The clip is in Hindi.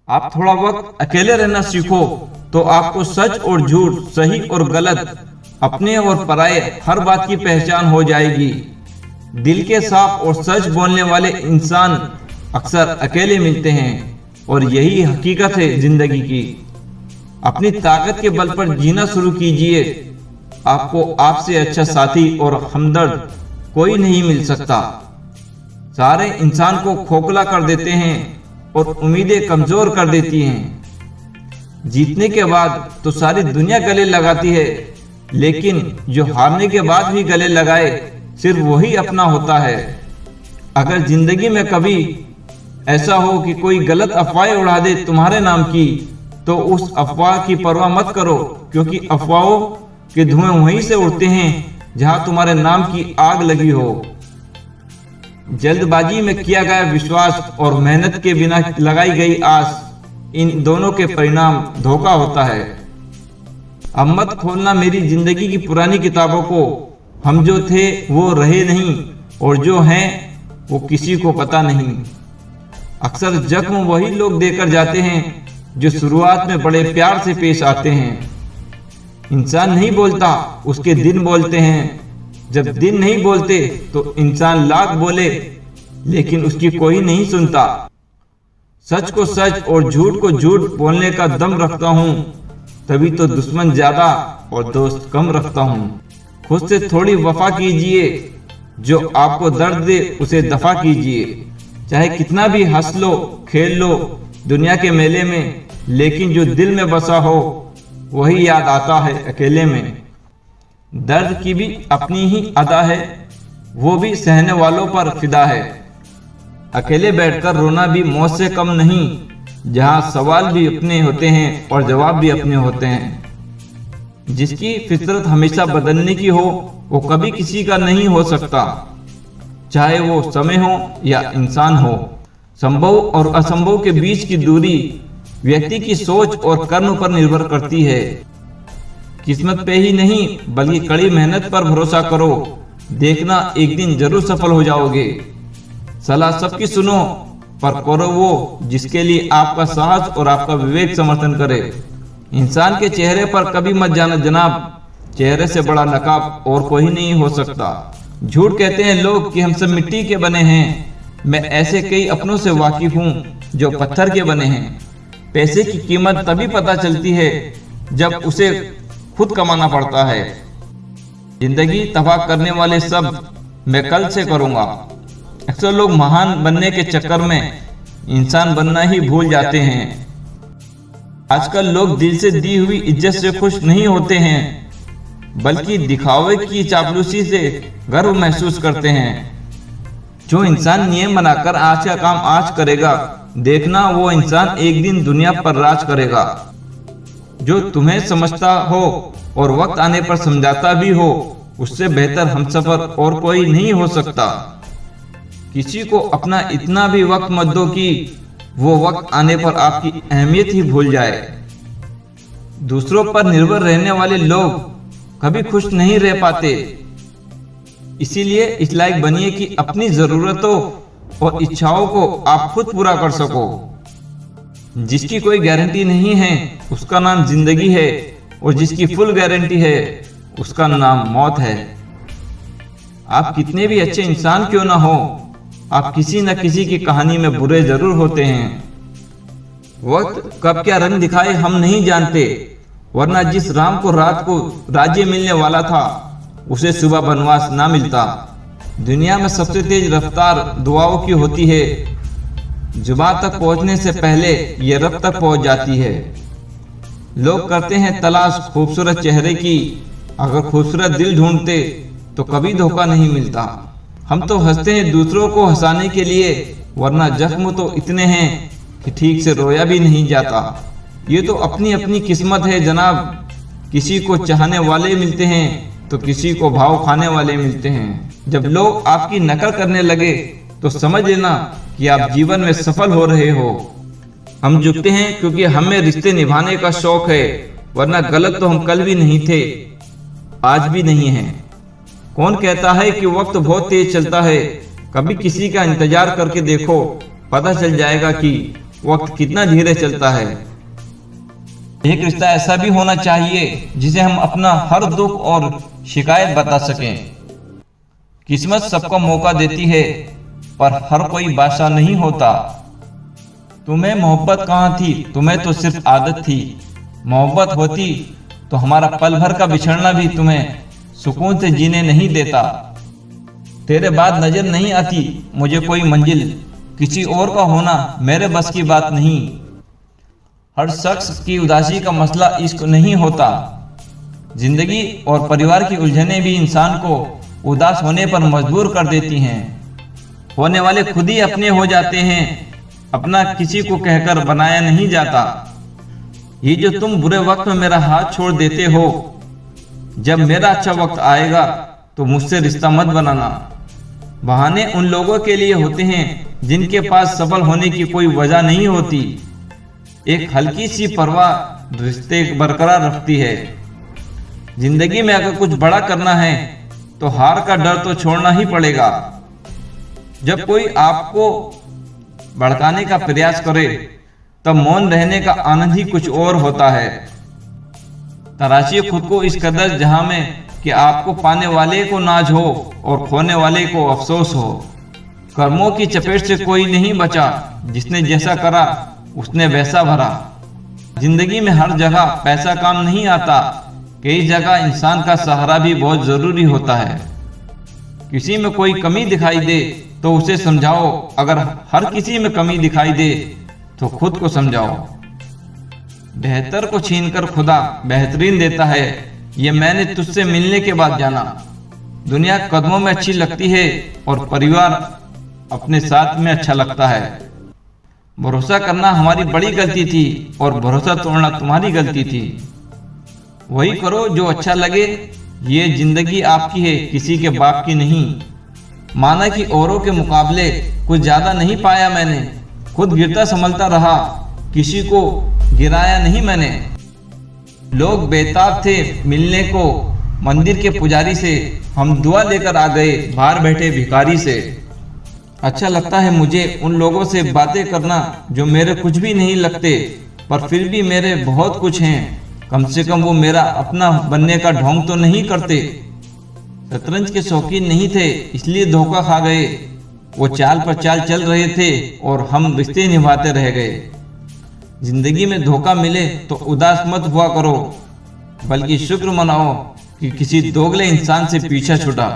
आप थोड़ा वक्त अकेले रहना सीखो तो आपको सच और झूठ, सही और गलत, अपने और पराये हर बात की पहचान हो जाएगी। दिल के साफ और सच बोलने वाले इंसान अक्सर अकेले मिलते हैं और यही हकीकत है जिंदगी की। अपनी ताकत के बल पर जीना शुरू कीजिए। आपको आपसे अच्छा साथी और हमदर्द कोई नहीं मिल सकता। सारे इंसान को खोखला कर देते हैं और उम्मीदें कमजोर कर देती हैं। जीतने के बाद तो सारी दुनिया गले लगाती है, लेकिन जो हारने के बाद भी गले लगाए सिर्फ वही अपना होता है। अगर जिंदगी में कभी ऐसा हो कि कोई गलत अफवाहें उड़ा दे तुम्हारे नाम की, तो उस अफवाह की परवाह मत करो, क्योंकि अफवाहों के धुएं वहीं से उड़ते हैं जहां तुम्हारे नाम की आग लगी हो। जल्दबाजी में किया गया विश्वास और मेहनत के बिना लगाई गई आस, इन दोनों के परिणाम धोखा होता है। अब मत खोलना मेरी जिंदगी की पुरानी किताबों को। हम जो थे वो रहे नहीं और जो हैं वो किसी को पता नहीं। अक्सर जख्म वही लोग देकर जाते हैं जो शुरुआत में बड़े प्यार से पेश आते हैं। इंसान नहीं बोलता, उसके दिन बोलते हैं। जब दिन नहीं बोलते तो इंसान लाख बोले, लेकिन उसकी कोई नहीं सुनता। सच को सच और झूठ को झूठ बोलने का दम रखता हूँ, तभी तो दुश्मन ज्यादा और दोस्त कम रखता हूँ। खुद से थोड़ी वफा कीजिए, जो आपको दर्द दे उसे दफा कीजिए। चाहे कितना भी हंस लो, खेल लो दुनिया के मेले में, लेकिन जो दिल में बसा हो वही याद आता है अकेले में। दर्द की भी अपनी ही अदा है, वो भी सहने वालों पर फिदा है। अकेले बैठकर रोना भी मौत से कम नहीं, जहां सवाल भी अपने होते हैं और जवाब भी अपने होते हैं। जिसकी फितरत हमेशा बदलने की हो वो कभी किसी का नहीं हो सकता, चाहे वो समय हो या इंसान हो। संभव और असंभव के बीच की दूरी व्यक्ति की सोच और कर्म पर निर्भर करती है। किस्मत पे ही नहीं बल्कि कड़ी मेहनत पर भरोसा करो, देखना एक दिन जरूर सफल हो जाओगे। सलाह सबकी सुनो, पर करो वो जिसके लिए आपका साहस और आपका विवेक समर्थन करे। इंसान के चेहरे पर कभी मत जाना जनाब, चेहरे से बड़ा नकाब और कोई नहीं हो सकता। झूठ कहते हैं लोग कि हम सब मिट्टी के बने हैं। मैं ऐसे कई अपनों से वाकिफ हूँ जो पत्थर के बने हैं। पैसे की कीमत तभी पता चलती है जब उसे खुद कमाना पड़ता है। जिंदगी तबाह करने वाले सब मैं कल से करूंगा। अक्सर लोग महान बनने के चक्कर में इंसान बनना ही भूल जाते हैं। आजकल लोग दिल से दी हुई इज्जत से खुश नहीं होते हैं, बल्कि दिखावे की चापलूसी से गर्व महसूस करते हैं। जो इंसान नियम बनाकर आज का काम आज करेगा, देखना वो इंसान एक दिन दुनिया पर राज करेगा। जो तुम्हें समझता हो और वक्त आने पर समझाता भी हो, उससे बेहतर हमसफर और कोई नहीं हो सकता। किसी को अपना इतना भी वक्त मत दो कि वो वक्त आने पर आपकी अहमियत ही भूल जाए। दूसरों पर निर्भर रहने वाले लोग कभी खुश नहीं रह पाते। इसीलिए इस लायक बनिए कि अपनी जरूरतों और इच्छाओं को आप खुद पूरा कर सको। जिसकी कोई गारंटी नहीं है उसका नाम जिंदगी है, और जिसकी फुल गारंटी है उसका नाम मौत है। आप कितने भी अच्छे इंसान क्यों ना हो, आप किसी न किसी की कहानी में बुरे जरूर होते हैं। वक्त कब क्या रंग दिखाए हम नहीं जानते, वरना जिस राम को रात को राज्य मिलने वाला था उसे सुबह वनवास ना मिलता। दुनिया में सबसे तेज रफ्तार दुआओं की होती है। जुबान तक पहुंचने से पहले ये रब तक पहुंच जाती है। लोग करते हैं तलाश खूबसूरत चेहरे की, अगर खूबसूरत दिल ढूंढते तो कभी धोखा नहीं मिलता। हम तो हंसते हैं दूसरों को हंसाने के लिए, वरना जख्म तो इतने हैं कि ठीक से रोया भी नहीं जाता। ये तो अपनी अपनी किस्मत है जनाब। किसी को चाहने वाले मिलते हैं तो किसी को भाव खाने वाले मिलते हैं। जब लोग आपकी नकल करने लगे तो समझ लेना कि आप जीवन में सफल हो रहे हो। हम झुकते हैं क्योंकि हमें रिश्ते निभाने का शौक है, वरना गलत तो हम कल भी नहीं थे, आज भी नहीं है। कौन कहता है कि वक्त बहुत तेज चलता है? कभी किसी का इंतजार करके देखो, पता चल जाएगा कि वक्त कितना धीरे चलता है। एक रिश्ता ऐसा भी होना चाहिए जिसे हम अपना हर दुख और शिकायत बता सकें। किस्मत सबको मौका देती है, पर हर कोई बादशाह नहीं होता। तुम्हें मोहब्बत कहाँ थी? तुम्हें तो सिर्फ आदत थी। मोहब्बत होती तो हमारा पल भर का बिछड़ना भी तुम्हें सुकून से जीने नहीं देता। तेरे बाद नजर नहीं आती मुझे कोई मंजिल, किसी और का होना मेरे बस की बात नहीं। हर शख्स की उदासी का मसला इश्क नहीं होता। जिंदगी और परिवार की उलझनें भी इंसान को उदास होने पर मजबूर कर देती हैं। होने वाले खुद ही अपने हो जाते हैं, अपना किसी को कहकर बनाया नहीं जाता। ये जो तुम बुरे वक्त में मेरा हाथ छोड़ देते हो, जब मेरा अच्छा वक्त आएगा तो मुझसे रिश्ता मत बनाना। बहाने उन लोगों के लिए होते हैं जिनके पास सफल होने की कोई वजह नहीं होती। एक हल्की सी परवाह रिश्ते बरकरार रखती है। जिंदगी में अगर कुछ बड़ा करना है तो हार का डर तो छोड़ना ही पड़ेगा। जब कोई आपको भड़काने का प्रयास करे तब मौन रहने का आनंद ही कुछ और होता है। तराशिए खुद को इस कदर जहां में कि आपको पाने वाले को नाज हो और खोने वाले को अफसोस हो। कर्मों की चपेट से कोई नहीं बचा, जिसने जैसा करा उसने वैसा भरा। जिंदगी में हर जगह पैसा काम नहीं आता, कई जगह इंसान का सहारा भी बहुत जरूरी होता है। किसी में कोई कमी दिखाई दे तो उसे समझाओ, अगर हर किसी में कमी दिखाई दे तो खुद को समझाओ। बेहतर को छीनकर खुदा बेहतरीन देता है, ये मैंने तुझसे मिलने के बाद जाना। दुनिया कदमों में अच्छी लगती है और परिवार अपने साथ में अच्छा लगता है। भरोसा करना हमारी बड़ी गलती थी और भरोसा तोड़ना तुम्हारी गलती थी। वही करो जो अच्छा लगे, ये जिंदगी आपकी है, किसी के बाप की नहीं। माना कि औरों के मुकाबले कुछ ज्यादा नहीं पाया मैंने, खुद गिरता संभलता रहा, किसी को गिराया नहीं मैंने। लोग बेताब थे मिलने को मंदिर के पुजारी से, हम दुआ लेकर आ गए बाहर बैठे भिखारी से। अच्छा लगता है मुझे उन लोगों से बातें करना जो मेरे कुछ भी नहीं लगते, पर फिर भी मेरे बहुत कुछ हैं। कम से कम वो मेरा अपना बनने का ढोंग तो नहीं करते। शतरंज के शौकीन नहीं थे इसलिए धोखा खा गए। वो चाल पर चाल चल रहे थे और हम रिश्ते निभाते रह गए। जिंदगी में धोखा मिले तो उदास मत हुआ करो, बल्कि शुक्र मनाओ कि किसी दोगले इंसान से पीछा छूटा।